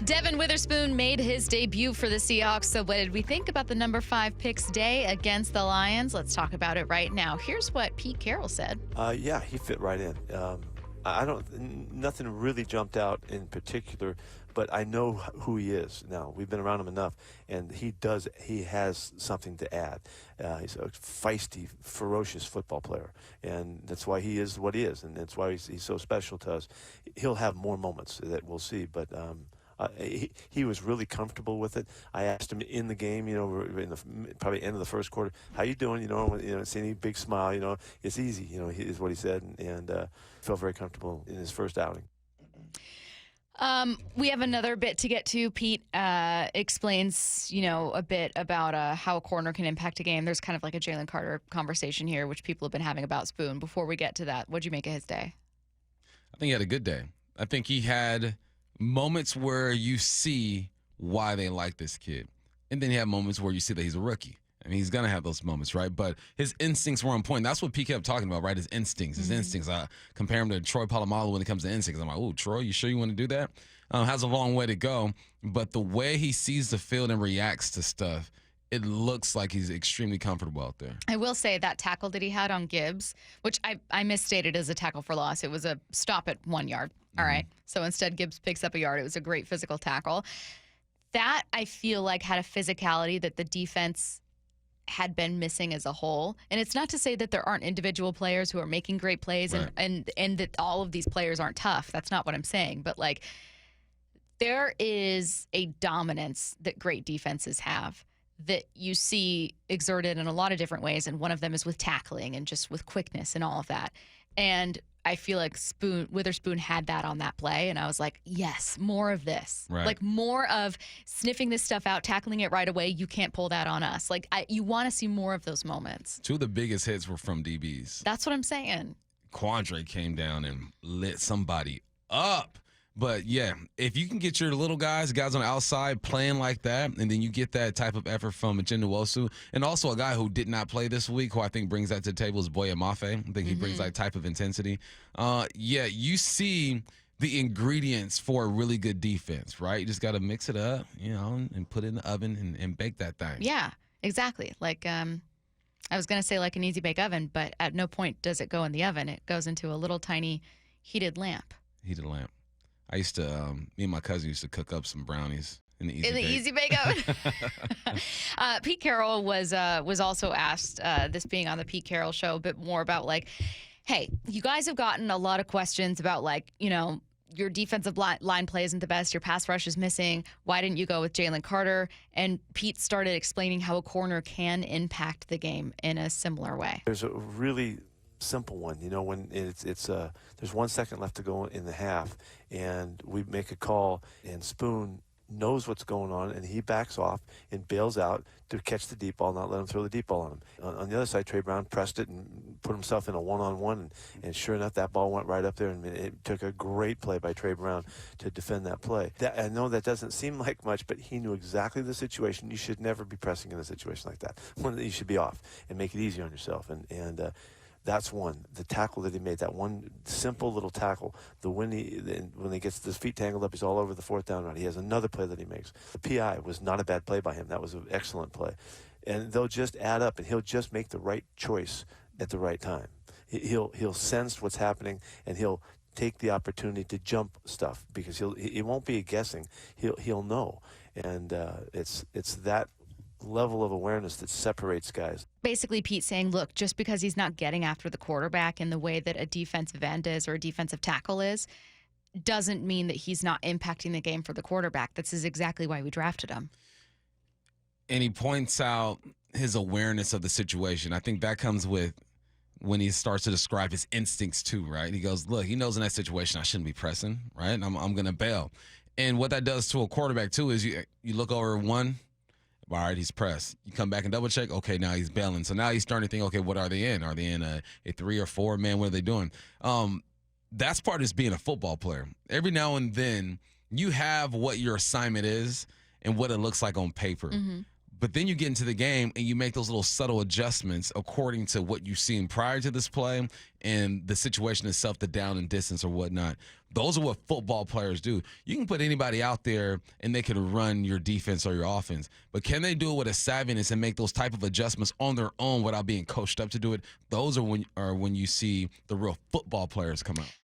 Devon Witherspoon made his debut for the Seahawks. So what did we think about the number 5 picks day against the Lions? Let's talk about it right now. Here's what Pete Carroll said. Yeah, he fit right in. Nothing really jumped out in particular, but I know who he is now. We've been around him enough, and he has something to add. He's a feisty, ferocious football player, and that's why he is what he is, and that's why he's so special to us. He'll have more moments that we'll see, but he was really comfortable with it. I asked him in the game, in the probably end of the first quarter, "How you doing?" Seeing a big smile. It's easy. Is what he said, and felt very comfortable in his first outing. We have another bit to get to. Pete explains, a bit about how a corner can impact a game. There's kind of like a Jalen Carter conversation here, which people have been having about Spoon. Before we get to that, what'd you make of his day? I think he had a good day. I think he had moments where you see why they like this kid. And then you have moments where you see that he's a rookie. I mean, he's going to have those moments, right? But his instincts were on point. That's what Pete kept talking about, right? His instincts. I compare him to Troy Polamalu when it comes to instincts. I'm like, "Oh, Troy, you sure you want to do that?" Has a long way to go. But the way he sees the field and reacts to stuff, it looks like he's extremely comfortable out there. I will say that tackle that he had on Gibbs, which I misstated as a tackle for loss. It was a stop at 1 yard. All right. So instead, Gibbs picks up a yard. It was a great physical tackle. That, I feel like, had a physicality that the defense had been missing as a whole. And it's not to say that there aren't individual players who are making great plays, right, and that all of these players aren't tough. That's not what I'm saying. But, there is a dominance that great defenses have that you see exerted in a lot of different ways, and one of them is with tackling and just with quickness and all of that. And I feel like Witherspoon had that on that play, and I was like, yes, more of this. Right. More of sniffing this stuff out, tackling it right away. You can't pull that on us. You want to see more of those moments. 2 of the biggest hits were from DBs. That's what I'm saying. Quandre came down and lit somebody up. But, yeah, if you can get your little guys on the outside playing like that, and then you get that type of effort from Uchenna, and also a guy who did not play this week, who I think brings that to the table, is Boye Mafe. I think he brings that type of intensity. You see the ingredients for a really good defense, right? You just got to mix it up, and put it in the oven and bake that thing. Yeah, exactly. I was going to say like an easy bake oven, but at no point does it go in the oven. It goes into a little tiny heated lamp. Heated lamp. I used to, me and my cousin used to cook up some brownies in the Easy Bake Oven. Pete Carroll was also asked, this being on the Pete Carroll show, a bit more about hey, you guys have gotten a lot of questions about your defensive line play isn't the best, your pass rush is missing. Why didn't you go with Jalen Carter? And Pete started explaining how a corner can impact the game in a similar way. There's a really simple one, when there's 1 second left to go in the half, and we make a call, and Spoon knows what's going on, and he backs off and bails out to catch the deep ball, not let him throw the deep ball on him. On the other side, Trey Brown pressed it and put himself in a one-on-one, and sure enough, that ball went right up there, and it took a great play by Trey Brown to defend that play. I know that doesn't seem like much, but he knew exactly the situation. You should never be pressing in a situation like that. You should be off and make it easy on yourself, and that's one. The tackle that he made, that one simple little tackle, when he gets his feet tangled up, he's all over the 4th down route. He has another play that he makes. The PI was not a bad play by him. That was an excellent play. And they'll just add up, and he'll just make the right choice at the right time. He'll sense what's happening, and he'll take the opportunity to jump stuff, because it won't be a guessing. He'll know. And it's that level of awareness that separates guys. Basically, Pete saying, look, just because he's not getting after the quarterback in the way that a defensive end is or a defensive tackle is, doesn't mean that he's not impacting the game for the quarterback. This is exactly why we drafted him. And he points out his awareness of the situation. I think that comes with when he starts to describe his instincts too, right? He goes, look, he knows in that situation I shouldn't be pressing, right? And I'm going to bail. And what that does to a quarterback too is you look over one, all right, he's pressed. You come back and double check. Okay, now he's bailing. So now he's starting to think, okay, what are they in? Are they in a 3 or 4 man? What are they doing? That's part of just being a football player. Every now and then you have what your assignment is and what it looks like on paper. But then you get into the game and you make those little subtle adjustments according to what you've seen prior to this play and the situation itself, the down and distance or whatnot. Those are what football players do. You can put anybody out there and they can run your defense or your offense. But can they do it with a savviness and make those type of adjustments on their own without being coached up to do it? Those are when you see the real football players come out.